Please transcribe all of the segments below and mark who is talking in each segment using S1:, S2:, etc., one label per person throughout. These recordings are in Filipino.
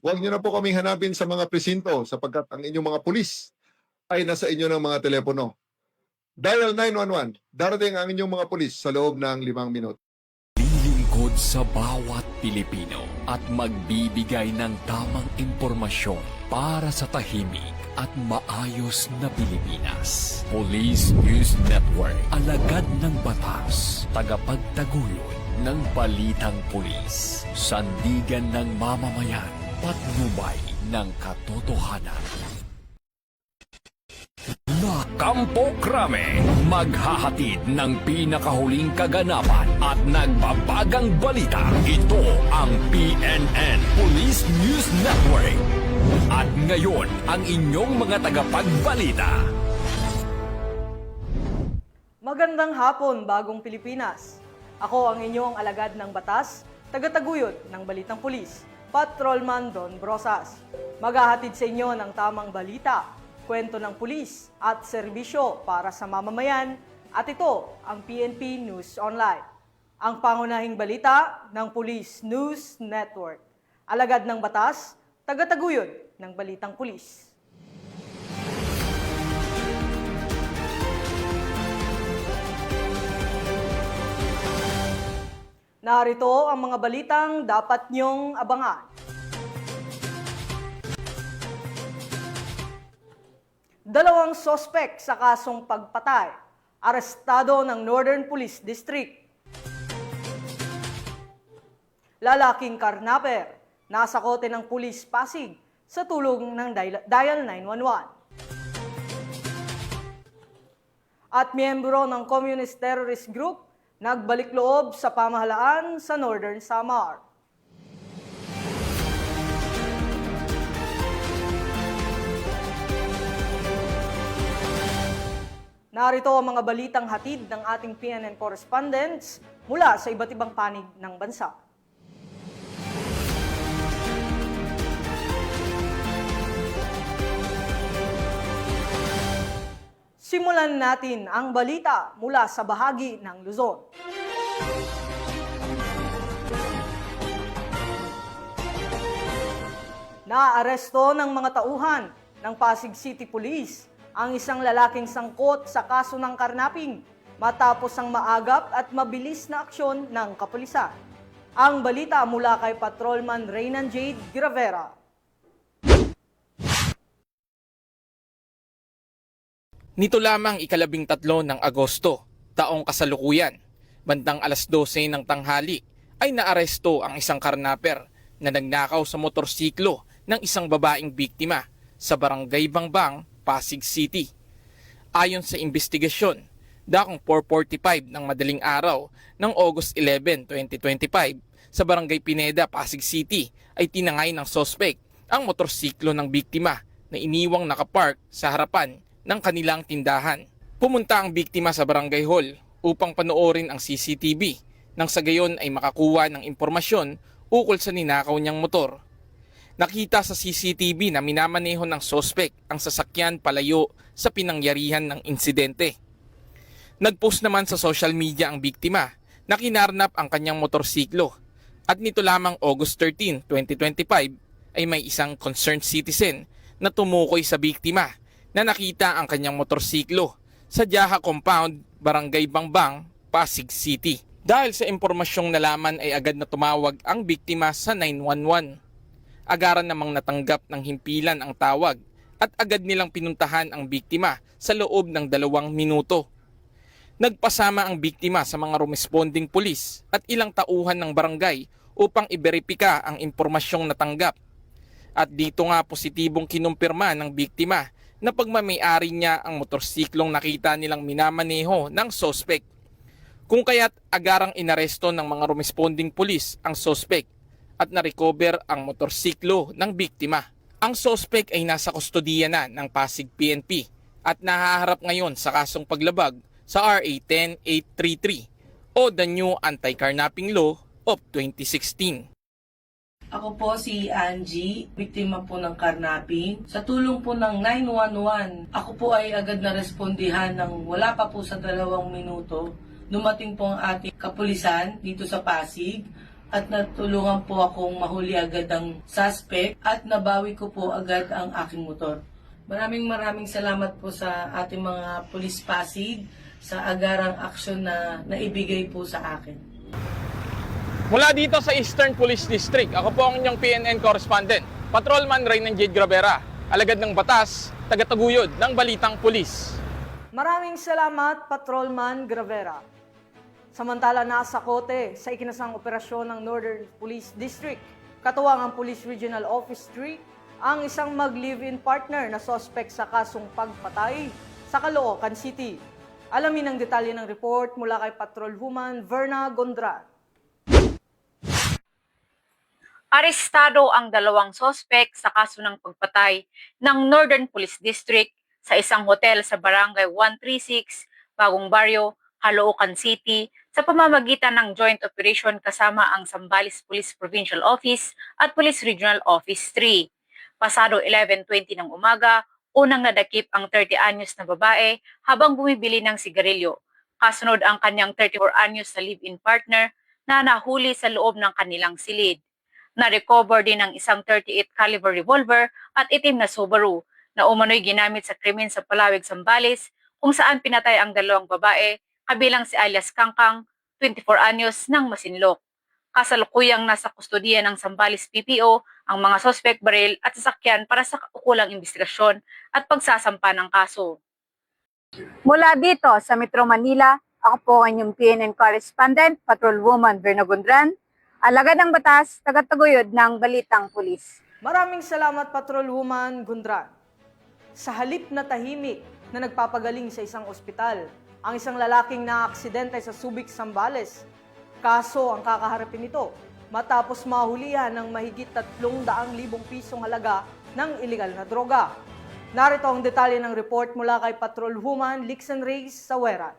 S1: Huwag niyo na po kaming hanapin sa mga presinto sapagkat ang inyong mga pulis ay nasa inyo ng mga telepono. Dial 911. Darating ang inyong mga pulis sa loob ng 5 minuto.
S2: Lilingkod sa bawat Pilipino at magbibigay ng tamang impormasyon para sa tahimik at maayos na Pilipinas. Police News Network, alagad ng batas, tagapagtaguyod ng balitang pulis, sandigan ng mamamayan, patnubay ng katotohanan. Na Kampo Krame, maghahatid ng pinakahuling kaganapan at nagbabagang balita. Ito ang PNN Police News Network. At ngayon, ang inyong mga tagapagbalita.
S3: Magandang hapon, Bagong Pilipinas. Ako ang inyong alagad ng batas, tagataguyod ng Balitang Pulis, Patrolman Don Brosas. Maghahatid sa inyo ng tamang balita, kwento ng pulis at serbisyo para sa mamamayan, at ito ang PNP News Online. Ang pangunahing balita ng Police News Network. Alagad ng batas, tagataguyod ng Balitang Pulis. Narito ang mga balitang dapat niyong abangan. Dalawang sospek sa kasong pagpatay, arestado ng Northern Police District. Lalaking karnaper, nasa kote ng Pulis Pasig sa tulong ng Dial 911. At miyembro ng Communist Terrorist Group, nagbalik loob sa pamahalaan sa Northern Samar. Narito ang mga balitang hatid ng ating PNN correspondents mula sa iba't ibang panig ng bansa. Simulan natin ang balita mula sa bahagi ng Luzon. Naaresto ng mga tauhan ng Pasig City Police ang isang lalaking sangkot sa kaso ng karnaping matapos ang maagap at mabilis na aksyon ng kapulisan. Ang balita mula kay Patrolman Reynan Jade Gravera.
S4: Nito lamang 13 ng Agosto, taong kasalukuyan, bandang 12:00 ng tanghali, ay naaresto ang isang karnaper na nagnakaw sa motorsiklo ng isang babaeng biktima sa Barangay Bangbang, Pasig City. Ayon sa investigasyon, dakong 4:45 ng madaling araw ng August 11, 2025 sa Barangay Pineda, Pasig City ay tinangay ng sospek ang motorsiklo ng biktima na iniwang nakapark sa harapan ng kanilang tindahan. Pumunta ang biktima sa barangay hall upang panoorin ang CCTV nang sa gayon ay makakuha ng impormasyon ukol sa ninakaw niyang motor. Nakita sa CCTV na minamaneho ng sospek ang sasakyan palayo sa pinangyarihan ng insidente. Nagpost naman sa social media ang biktima na kinarnap ang kanyang motorsiklo at nito lamang August 13, 2025 ay may isang concerned citizen na tumukoy sa biktima na nakita ang kanyang motorsiklo sa Jaha Compound, Barangay Bangbang, Pasig City. Dahil sa impormasyong nalaman ay agad na tumawag ang biktima sa 911. Agaran namang natanggap ng himpilan ang tawag at agad nilang pinuntahan ang biktima sa loob ng 2 minuto. Nagpasama ang biktima sa mga responding pulis at ilang tauhan ng barangay upang iberipika ang impormasyong natanggap. At dito nga positibong kinumpirma ng biktima na pagmamayari niya ang motorsiklong nakita nilang minamaneho ng sospek. Kung kaya't agarang inaresto ng mga responding pulis ang sospek at na-recover ang motorsiklo ng biktima. Ang sospek ay nasa kustodiya na ng Pasig PNP at nahaharap ngayon sa kasong paglabag sa RA 10833 o the new Anti-Carnapping Law of 2016.
S5: Ako po si Angie, biktima po ng karnapping. Sa tulong po ng 911, ako po ay agad na respondihan ng wala pa po sa 2 minuto. Dumating po ang ating kapulisan dito sa Pasig at natulungan po akong mahuli agad ang suspect at nabawi ko po agad ang aking motor. Maraming salamat po sa ating mga Police Pasig sa agarang aksyon na naibigay po sa akin.
S4: Mula dito sa Eastern Police District, ako po ang inyong PNN correspondent, Patrolman Reynan Jade Gravera, alagad ng batas, tagataguyod ng Balitang Pulis.
S3: Maraming salamat, Patrolman Gravera. Samantala nasa kote sa ikinasang operasyon ng Northern Police District, katuwang ang Police Regional Office 3, ang isang mag-live-in partner na sospek sa kasong pagpatay sa Caloocan City. Alamin ang detalye ng report mula kay Patrolwoman Verna Gondran.
S6: Arestado ang 2 sospek sa kaso ng pagpatay ng Northern Police District sa isang hotel sa Barangay 136, Bagong Baryo, Caloocan City sa pamamagitan ng joint operation kasama ang Zambales Police Provincial Office at Police Regional Office 3. Pasado 11:20 ng umaga, unang nadakip ang 30-anyos na babae habang bumibili ng sigarilyo. Kasunod ang kanyang 34-anyos na live-in partner na nahuli sa loob ng kanilang silid. Na-recover din ang isang 38 caliber revolver at itim na Subaru na umano'y ginamit sa krimen sa Palawig, Zambales kung saan pinatay ang 2 babae kabilang si alias Kangkang, 24 anyos ng Masinloc. Kasalukuyang nasa kustodiya ng Zambales PPO ang mga suspect baril at sasakyan para sa kaukulang investigasyon at pagsasampa ng kaso.
S7: Mula dito sa Metro Manila, ako po ang inyong PNN correspondent, Patrolwoman Verna Gondran, alagad ng batas, tagataguyod ng Balitang Pulis.
S3: Maraming salamat, Patrolwoman Gondran. Sa halip na tahimik na nagpapagaling sa isang ospital, ang isang lalaking naaksidente sa Subic, Zambales. Kaso ang kakaharapin nito matapos mahulihan ng mahigit 300,000 pisong halaga ng iligal na droga. Narito ang detalye ng report mula kay Patrolwoman Lixen Reyes Saweran.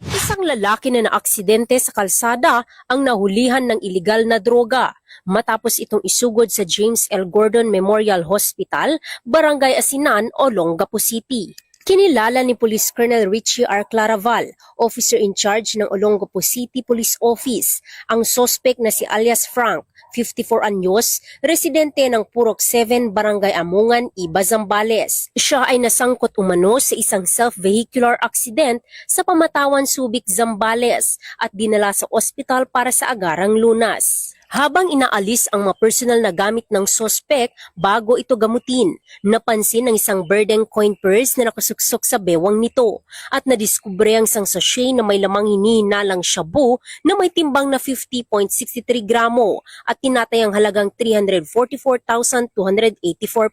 S8: Isang lalaki na naaksidente sa kalsada ang nahulihan ng iligal na droga matapos itong isugod sa James L. Gordon Memorial Hospital, Barangay Asinan, Olongapo City. Kinilala ni Police Colonel Richie R. Claraval, officer in charge ng Olongapo City Police Office, ang sospek na si alias Frank, 54 anyos, residente ng Purok 7, Barangay Amungan, Iba, Zambales. Siya ay nasangkot umano sa isang self-vehicular accident sa Pamatawan, Subic, Zambales at dinala sa ospital para sa agarang lunas. Habang inaalis ang mga personal na gamit ng sospek bago ito gamutin, napansin ang isang burden coin purse na nakasuksok sa bewang nito at nadiskubre ang isang sachet na may lamang hinihinalang shabu na may timbang na 50.63 gramo at tinatayang halagang 344,284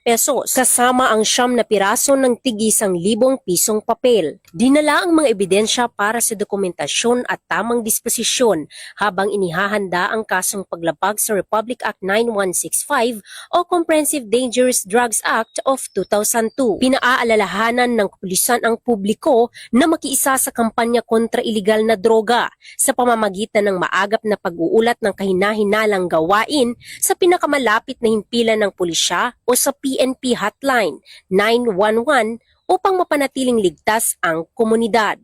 S8: pesos kasama ang 9 na piraso ng tig 1,000 pisong papel. Dinala ang mga ebidensya para sa dokumentasyon at tamang disposisyon habang inihahanda ang kasong paglabag sa Republic Act 9165 o Comprehensive Dangerous Drugs Act of 2002. Pinaalalahanan ng kapulisan ang publiko na makiisa sa kampanya kontra iligal na droga sa pamamagitan ng maagap na pag-uulat ng kahinahinalang gawain sa pinakamalapit na himpilan ng pulisya o sa PNP Hotline 911 upang mapanatiling ligtas ang komunidad.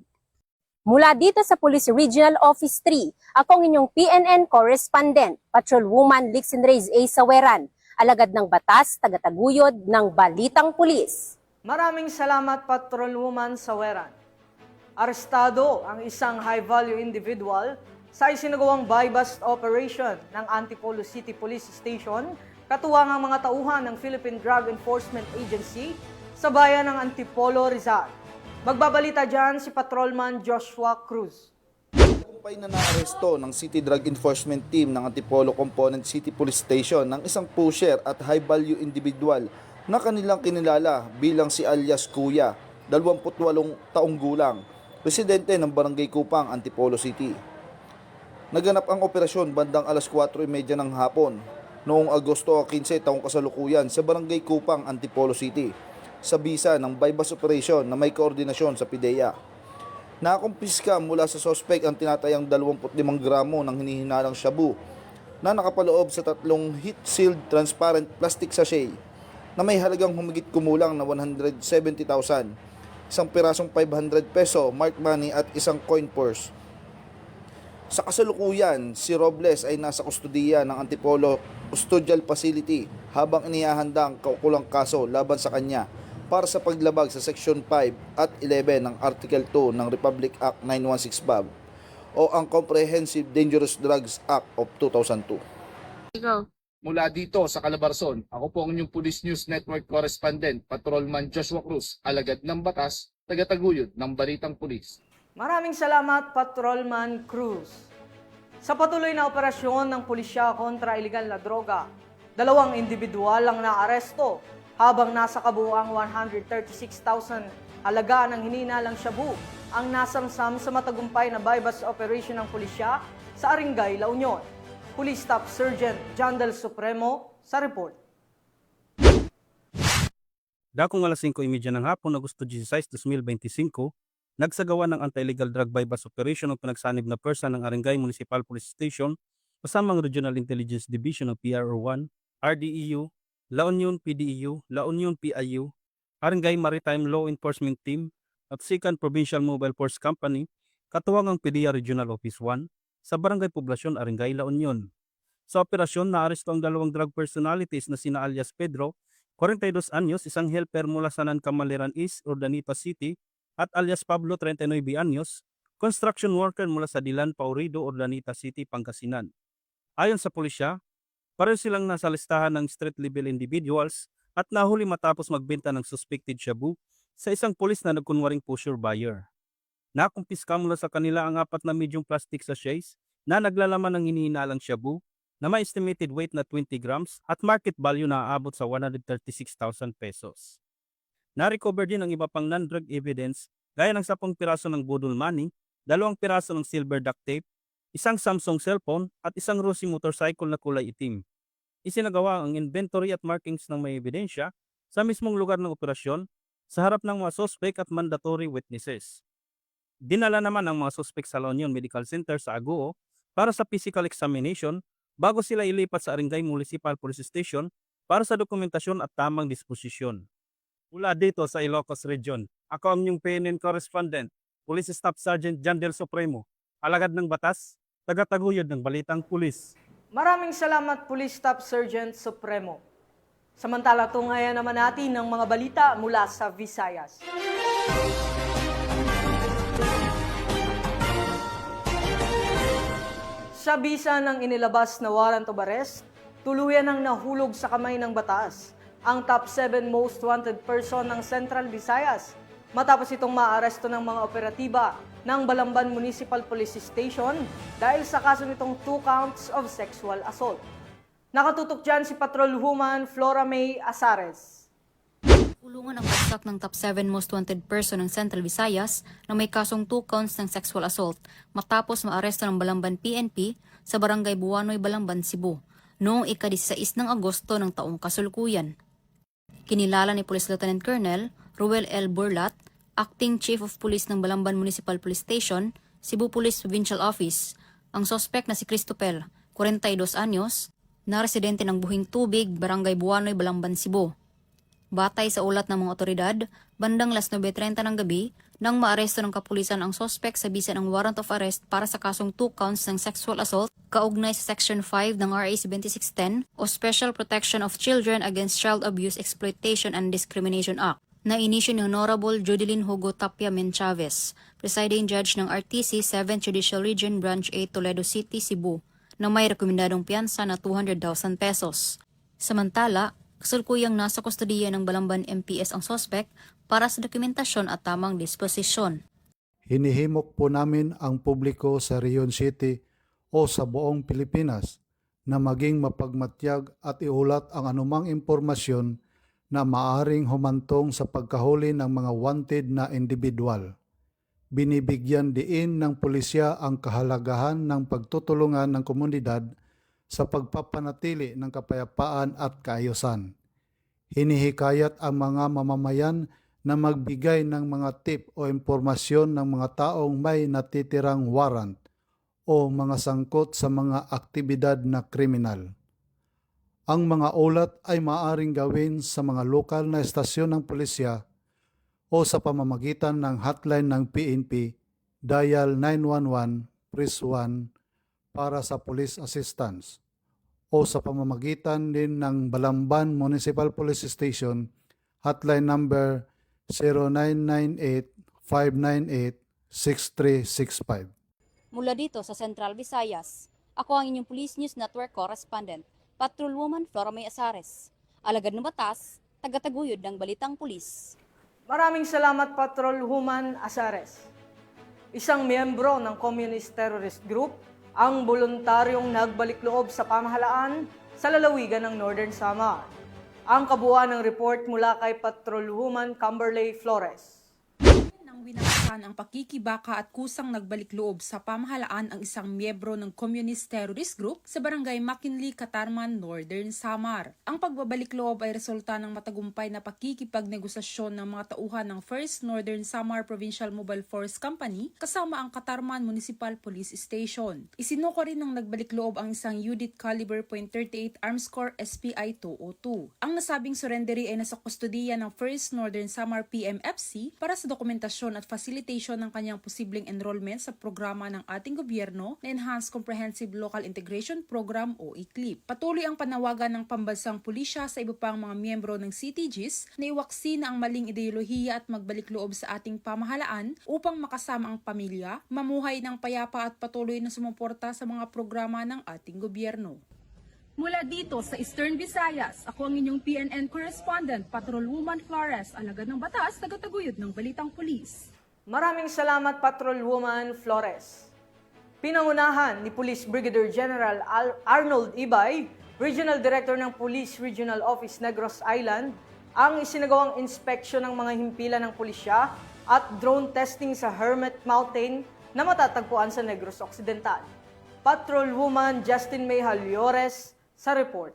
S7: Mula dito sa Police Regional Office 3, ako ang inyong PNN correspondent, Patrolwoman Lixen Reyes A. Saweran, alagad ng batas, tagataguyod ng Balitang Pulis.
S3: Maraming salamat, Patrolwoman Saweran. Arestado ang isang high-value individual sa isinagawang buy-bust operation ng Antipolo City Police Station, katuwang ang mga tauhan ng Philippine Drug Enforcement Agency sa bayan ng Antipolo, Rizal. Magbabalita dyan si Patrolman Joshua Cruz.
S9: Tagumpay na naaresto ng City Drug Enforcement Team ng Antipolo Component City Police Station ng isang pusher at high-value individual na kanilang kinilala bilang si alias Kuya, 28 taong gulang, residente ng Barangay Kupang, Antipolo City. Naganap ang operasyon bandang alas 4:30 ng hapon noong Agosto 15 taong kasalukuyan sa Barangay Kupang, Antipolo City, sa bisa ng buy-bust operation na may koordinasyon sa PIDEA. Nakumpiska mula sa sospek ang tinatayang 25 gramo ng hinihinalang shabu na nakapaloob sa 3 heat-sealed transparent plastic sachet na may halagang humigit kumulang na 170,000, isang pirasong 500 peso marked money at isang coin purse. Sa kasalukuyan, si Robles ay nasa kustudiya ng Antipolo Custodial Facility habang inihahanda ang kaukulang kaso laban sa kanya para sa paglabag sa Section 5 at 11 ng Article 2 ng Republic Act 916 o ang Comprehensive Dangerous Drugs Act of 2002.
S10: Mula dito sa Calabarzon, ako po ang inyong Police News Network Correspondent, Patrolman Joshua Cruz, alagad ng batas, tagataguyod ng Balitang Pulis.
S3: Maraming salamat, Patrolman Cruz. Sa patuloy na operasyon ng pulisya kontra iligal na droga, 2 individual ang naaresto habang nasa kabuuang 136,000 halaga ng hininalang shabu ang nasamsam sa matagumpay na bypass operation ng pulisya sa Arengay, La Union. Police Staff Sergeant John Del Supremo sa report.
S11: Dakong alas 5:30 ng hapon, Agosto 16, 2025, nagsagawa ng anti-illegal drug bypass operation ng pinagsanib na persa ng Arengay Municipal Police Station kasama ang Regional Intelligence Division ng PRO1, RDEU, La Union PDEU, La Union PIU, Arengay Maritime Law Enforcement Team at 2nd Provincial Mobile Force Company, katuwang ang PDEA Regional Office 1 sa Barangay Poblasyon, Arengay, La Union. Sa operasyon, naaresto ang 2 drug personalities na sina alias Pedro, 42 anyos, isang helper mula sa Nancamaleran East, Urdaneta City, at alias Pablo, 39 anyos, construction worker mula sa Dilan, Paurido, Urdaneta City, Pangasinan. Ayon sa pulisya, pareho silang nasa listahan ng street-level individuals at nahuli matapos magbenta ng suspected shabu sa isang pulis na nagkunwaring pusher buyer. Nakumpiska mula sa kanila ang 4 na medium plastic sachets na naglalaman ng hinihinalang shabu na may estimated weight na 20 grams at market value na aabot sa 136,000 pesos. Na-recover din ang iba pang non-drug evidence gaya ng 10 piraso ng budol money, 2 piraso ng silver duct tape, isang Samsung cellphone at isang Rossi motorcycle na kulay itim. Isinagawa ang inventory at markings ng may ebidensya sa mismong lugar ng operasyon sa harap ng mga suspect at mandatory witnesses. Dinala naman ang mga suspect sa La Union Medical Center sa Agoo para sa physical examination bago sila ilipat sa Arengay Municipal Police Station para sa dokumentasyon at tamang disposisyon. Mula dito sa Ilocos Region, ako ang inyong PNN Correspondent, Police Staff Sergeant John Del Supremo, alagad ng batas, tagataguyod ng Balitang Pulis.
S3: Maraming salamat, Police Staff Sergeant Supremo. Samantala, tungayan naman natin ng mga balita mula sa Visayas. Sa bisa ng inilabas na warrant of arrest, tuluyan ang nahulog sa kamay ng batas ang top 7 most wanted person ng Central Visayas matapos itong maaresto ng mga operatiba ng Balamban Municipal Police Station dahil sa kaso nitong 2 counts of sexual assault. Nakatutok dyan si Patrolwoman Flora May Asares.
S12: Kulungan ang pagsak ng top 7 most wanted person ng Central Visayas na may kasong 2 counts ng sexual assault matapos maaresto ng Balamban PNP sa Barangay Buanoy, Balamban, Cebu noong ika-16 ng Agosto ng taong kasalukuyan. Kinilala ni Police Lieutenant Colonel Ruel L. Burlat, Acting Chief of Police ng Balamban Municipal Police Station, Cebu Police Provincial Office, ang sospek na si Cristopel, 42 anyos, na residente ng Buhing Tubig, Barangay Buanoy, Balamban, Cebu. Batay sa ulat ng mga otoridad, bandang 9:30 ng gabi, nang maaresto ng kapulisan ang sospek sa bisa ng warrant of arrest para sa kasong 2 counts ng sexual assault kaugnay sa Section 5 ng RA 7610 o Special Protection of Children Against Child Abuse, Exploitation and Discrimination Act na inisyo ni Honorable Jodeline Hugo Tapia Menchavez, Presiding Judge ng RTC 7th Judicial Region Branch 8 Toledo City, Cebu, na may rekomendadong piyansa na 200,000 pesos. Samantala, kasalukuyang nasa kustodiya ng Balamban MPS ang sospek para sa dokumentasyon at tamang disposisyon.
S13: Hinihimok po namin ang publiko sa Rion City o sa buong Pilipinas na maging mapagmatyag at iulat ang anumang impormasyon na maaring humantong sa pagkahuli ng mga wanted na individual. Binibigyan diin ng pulisya ang kahalagahan ng pagtutulungan ng komunidad sa pagpapanatili ng kapayapaan at kaayusan. Hinihikayat ang mga mamamayan na magbigay ng mga tip o impormasyon ng mga taong may natitirang warrant o mga sangkot sa mga aktibidad na kriminal. Ang mga ulat ay maaaring gawin sa mga lokal na estasyon ng pulisya o sa pamamagitan ng hotline ng PNP, dial 911, press 1, para sa police assistance o sa pamamagitan din ng Balamban Municipal Police Station hotline number 0998-598-6365.
S12: Mula dito sa Central Visayas, ako ang inyong Police News Network Correspondent, Patrolwoman Flora May Azares. Alagad ng batas, tagataguyod ng balitang pulis.
S3: Maraming salamat, Patrolwoman Azares. Isang miyembro ng Communist Terrorist Group ang voluntaryong nagbalik loob sa pamahalaan sa lalawigan ng Northern Samar. Ang kabuuan ng report mula kay Patrolwoman Camberley Flores.
S14: Nang winakasan ang pakikibaka at kusang nagbalik loob sa pamahalaan ang isang miyembro ng Communist Terrorist Group sa Barangay McKinley, Katarman, Northern Samar. Ang pagbabalik loob ay resulta ng matagumpay na pakikipagnegosasyon ng mga tauhan ng 1st Northern Samar Provincial Mobile Force Company kasama ang Katarman Municipal Police Station. Isinuko rin ng nagbalik loob ang isang Unit Caliber .38 Arms Corps SPI-202. Ang nasabing surrendery ay nasa kustodiya ng 1st Northern Samar PMFC para sa dokumentasyon at facilitation ng kanyang posibleng enrollment sa programa ng ating gobyerno na Enhanced Comprehensive Local Integration Program o ECLIP. Patuloy ang panawagan ng pambansang pulisya sa iba pang mga miyembro ng CTGs na iwaksi na ang maling ideolohiya at magbalik loob sa ating pamahalaan upang makasama ang pamilya, mamuhay ng payapa at patuloy na sumuporta sa mga programa ng ating gobyerno.
S15: Mula dito sa Eastern Visayas, ako ang inyong PNN correspondent, Patrolwoman Flores, alagad ng batas, tagataguyod ng balitang pulis.
S3: Maraming salamat, Patrolwoman Flores. Pinangunahan ni Police Brigadier General Arnold Ibay, Regional Director ng Police Regional Office Negros Island, ang isinagawang inspeksyon ng mga himpilan ng pulisya at drone testing sa Hermit Mountain na matatagpuan sa Negros Occidental. Patrolwoman Justin May Haliores sa report.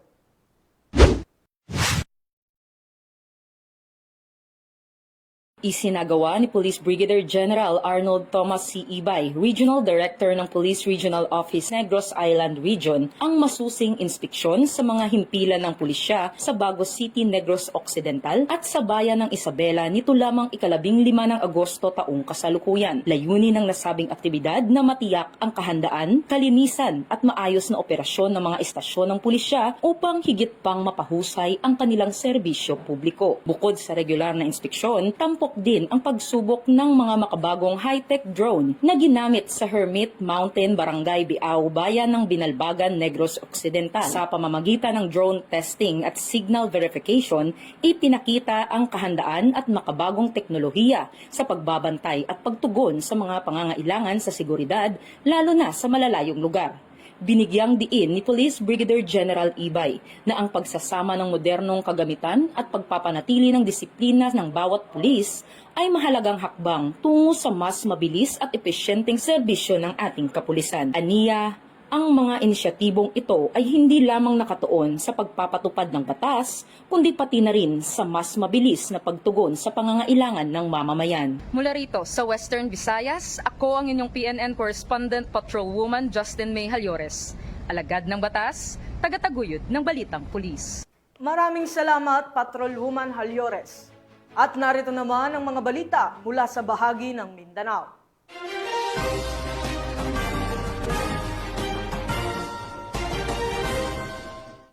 S16: Isinagawa ni Police Brigadier General Arnold Thomas C. Ibay, Regional Director ng Police Regional Office Negros Island Region, ang masusing inspeksyon sa mga himpilan ng pulisya sa Bagos City, Negros Occidental at sa bayan ng Isabela nito lamang 15 ng Agosto taong kasalukuyan. Layunin ng nasabing aktibidad na matiyak ang kahandaan, kalinisan at maayos na operasyon ng mga istasyon ng pulisya upang higit pang mapahusay ang kanilang serbisyo publiko. Bukod sa regular na inspeksyon, tampok din ang pagsubok ng mga makabagong high-tech drone na ginamit sa Hermit Mountain, Barangay Biao, bayan ng Binalbagan, Negros Occidental. Sa pamamagitan ng drone testing at signal verification, ipinakita ang kahandaan at makabagong teknolohiya sa pagbabantay at pagtugon sa mga pangangailangan sa seguridad, lalo na sa malalayong lugar. Binigyang diin ni Police Brigadier General Ibay na ang pagsasama ng modernong kagamitan at pagpapanatili ng disiplina ng bawat pulis ay mahalagang hakbang tungo sa mas mabilis at epesyenteng serbisyo ng ating kapulisan. Aniya, ang mga inisyatibong ito ay hindi lamang nakatuon sa pagpapatupad ng batas, kundi pati na rin sa mas mabilis na pagtugon sa pangangailangan ng mamamayan.
S15: Mula rito sa Western Visayas, ako ang inyong PNN correspondent, Patrolwoman Justin May Haliores. Alagad ng batas, tagataguyod ng balitang pulis.
S3: Maraming salamat, Patrolwoman Haliores. At narito naman ang mga balita mula sa bahagi ng Mindanao.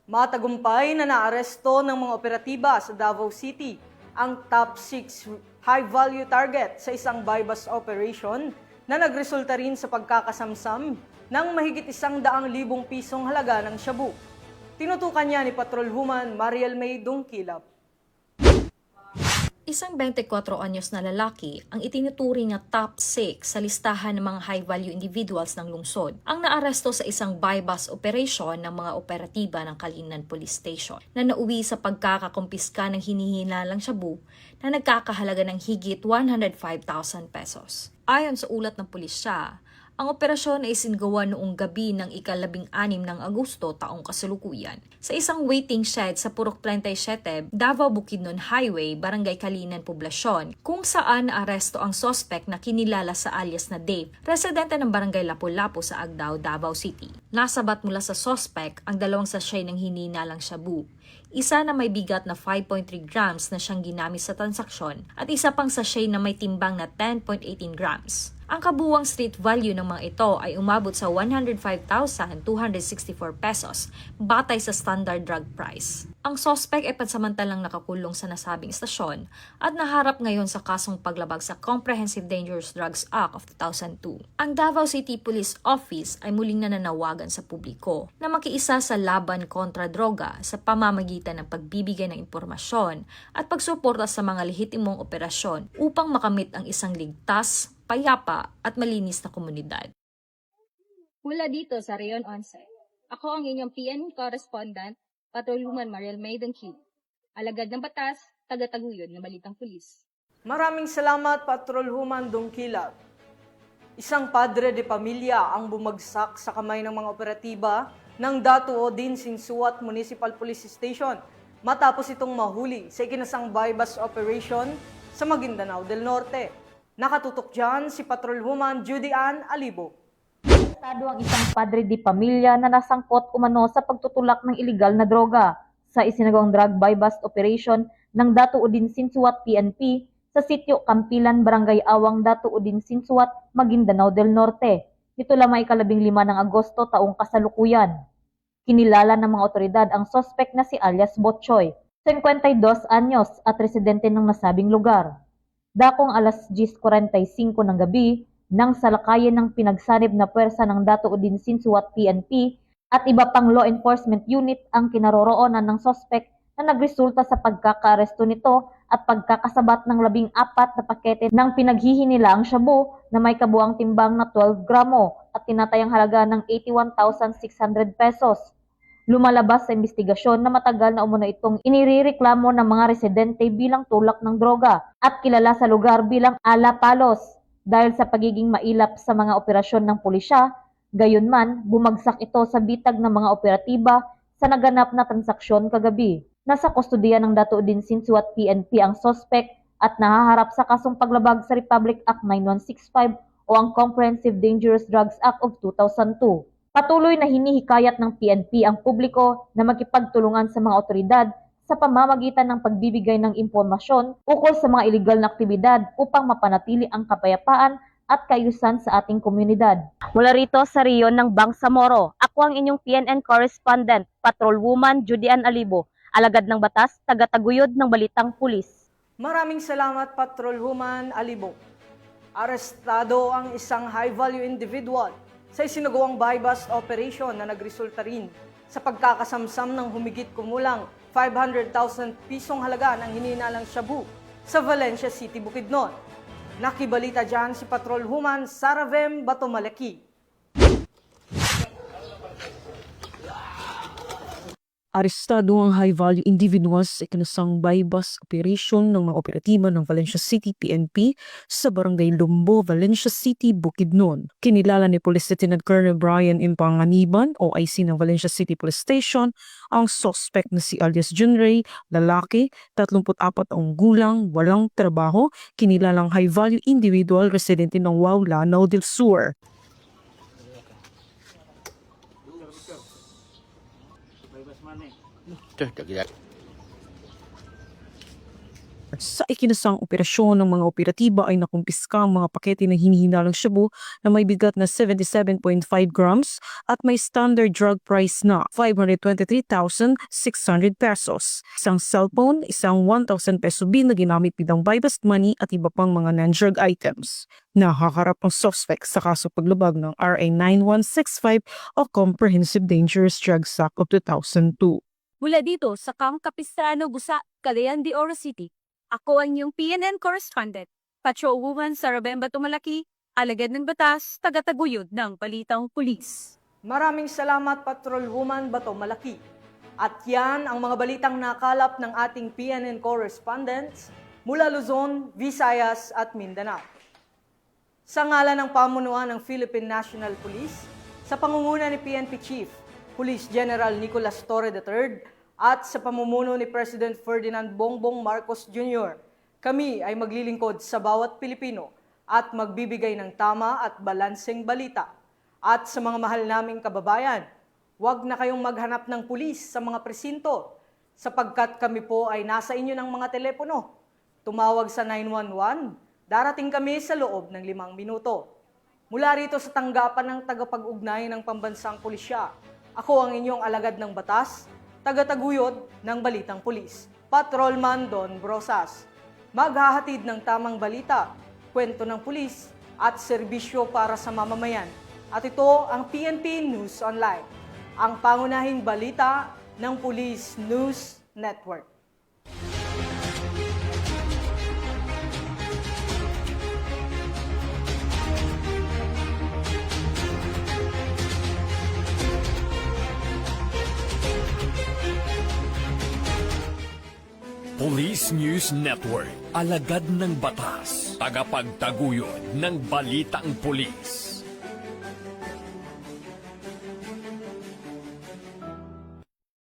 S3: Matagumpay na naaresto ng mga operatiba sa Davao City ang top 6 high-value target sa isang buy-bust operation na nagresulta rin sa pagkakasamsam ng mahigit 100,000 pisong halaga ng shabu. Tinutukan niya ni Patrolwoman Mariel May Dungkilap.
S17: Isang 24 anyos na lalaki ang itinuturing na top 6 sa listahan ng mga high-value individuals ng lungsod ang naaresto sa isang buy-bust operation ng mga operatiba ng Kalinan Police Station na nauwi sa pagkakakumpiska ng hinihinalang shabu na nagkakahalaga ng higit 105,000 pesos. Ayon sa ulat ng pulisya, ang operasyon ay isinagawa noong gabi ng ika-16 ng Agosto taong kasalukuyan sa isang waiting shed sa Purok 37, Davao Bukidnon Highway, Barangay Kalinan, Poblasyon, kung saan naaresto ang suspect na kinilala sa alias na Dave, residente ng Barangay Lapu-Lapu sa Agdao, Davao City. Nasabat mula sa suspect ang 2 sachet ng hininalang shabu, isa na may bigat na 5.3 grams na siyang ginamit sa transaksyon at isa pang sachet na may timbang na 10.18 grams. Ang kabuwang street value ng mga ito ay umabot sa 105,264 pesos batay sa standard drug price. Ang suspect ay pansamantalang nakakulong sa nasabing istasyon at naharap ngayon sa kasong paglabag sa Comprehensive Dangerous Drugs Act of 2002. Ang Davao City Police Office ay muling nananawagan sa publiko na makiisa sa laban kontra droga sa pamamagitan ng pagbibigay ng impormasyon at pagsuporta sa mga lehitimong operasyon upang makamit ang isang ligtas, payapa at malinis na komunidad.
S18: Mula dito sa Rayon 11, ako ang inyong PN correspondent, Patrolwoman Mariel Maiden Key. Alagad ng batas, taga-taguyod ng balitang pulis.
S3: Maraming salamat, Patrolwoman Dongkilab. Isang padre de pamilya ang bumagsak sa kamay ng mga operatiba ng Datuo din Sinsuat Municipal Police Station matapos itong mahuli sa ikinasang bypass operation sa Maguindanao del Norte. Nakatutok dyan si Patrolwoman Judy Ann Alibo.
S16: Arestado ang isang padre di pamilya na nasangkot umano sa pagtutulak ng iligal na droga sa isinagawang drug buy-bust operation ng Datuo din Sinsuat PNP sa sitio Campilan, Barangay Awang, Datuo din Sinsuat, Maguindanao del Norte. Nito lamang 15 ng Agosto taong kasalukuyan. Kinilala ng mga otoridad ang suspect na si alias Botchoy, 52 anyos at residente ng nasabing lugar. Dakong alas 10:45 ng gabi, nang salakayin ng pinagsanib na puwersa ng Datuo din Sinsuat PNP at iba pang law enforcement unit ang kinaroroonan ng suspect na nagresulta sa pagkakaaresto nito at pagkakasabat ng 14 na pakete ng pinaghihinilaang shabu na may kabuang timbang na 12 gramo at tinatayang halaga ng 81,600 pesos. Lumalabas sa investigasyon na matagal na umano itong inirereklamo ng mga residente bilang tulak ng droga at kilala sa lugar bilang Ala Palos dahil sa pagiging mailap sa mga operasyon ng pulisya. Gayunman, bumagsak ito sa bitag ng mga operatiba sa naganap na transaksyon kagabi. Nasa kustodiya ng Datuo din Sinsuat PNP ang suspect at nahaharap sa kasong paglabag sa Republic Act 9165 o ang Comprehensive Dangerous Drugs Act of 2002. Patuloy na hinihikayat ng PNP ang publiko na makipagtulungan sa mga otoridad sa pamamagitan ng pagbibigay ng impormasyon ukol sa mga iligal na aktibidad upang mapanatili ang kapayapaan at kaayusan sa ating komunidad. Mula rito sa riyon ng Bangsamoro, ako ang inyong PNN correspondent, Patrolwoman Judy Ann Alibo, alagad ng batas, taga-taguyod ng balitang pulis.
S3: Maraming salamat, Patrolwoman Alibo. Arestado ang isang high-value individual sa isinagawang buy-bust operation na nagresulta rin sa pagkakasamsam ng humigit kumulang 500,000 pisong halaga ng hininalang shabu sa Valencia City, Bukidnon. Nakibalita dyan si Patrolwoman Saravem Batomalaki.
S19: Arestado ang high-value individuals sa ikinasang buy-bust operation ng mga operatiba ng Valencia City PNP sa Barangay Lumbo, Valencia City, Bukidnon. Kinilala ni Police Lieutenant Colonel Brian Impanganiban, OIC ng Valencia City Police Station, ang suspect na si alias Junray, lalaki, 34 taong gulang, walang trabaho, kinilalang high-value individual residente ng Wau, Lanao del Sur. Sa ikinasang operasyon ng mga operatiba ay nakumpiska ang mga pakete ng hinihinalang shabu na may bigat na 77.5 grams at may standard drug price na 523,600 pesos. Isang cellphone, isang 1,000 peso bill na ginamit bilang buy-bust money at iba pang mga non-drug items. Nakaharap ang suspect sa kaso paglabag ng RA 9165 o Comprehensive Dangerous Drugs Act of 2002.
S8: Mula dito sa Camp Capistrano, Busa, Cagayan de Oro City, ako ang iyong PNN correspondent, Patrolwoman Saravem Batomalaki, alagad ng batas, taga-taguyod ng balitang pulis.
S3: Maraming salamat, Patrolwoman Batomalaki. At yan ang mga balitang nakalap ng ating PNN correspondents mula Luzon, Visayas at Mindanao. Sa ngalan ng pamunuan ng Philippine National Police, sa pangunguna ni PNP Chief Police General Nicolas Torre III, at sa pamumuno ni President Ferdinand Bongbong Marcos Jr., kami ay maglilingkod sa bawat Pilipino at magbibigay ng tama at balanseng balita. At sa mga mahal naming kababayan, huwag na kayong maghanap ng pulis sa mga presinto sapagkat kami po ay nasa inyo ng mga telepono. Tumawag sa 911, darating kami sa loob ng 5 minuto. Mula rito sa tanggapan ng tagapag-ugnay ng Pambansang Pulisya, ako ang inyong alagad ng batas, tagataguyod ng Balitang Pulis, Patrolman Don Brosas. Maghahatid ng tamang balita, kwento ng pulis at serbisyo para sa mamamayan. At ito ang PNP News Online, ang pangunahing balita ng Police News Network.
S2: Police News Network, alagad ng batas, tagapagtaguyod ng balitang pulis.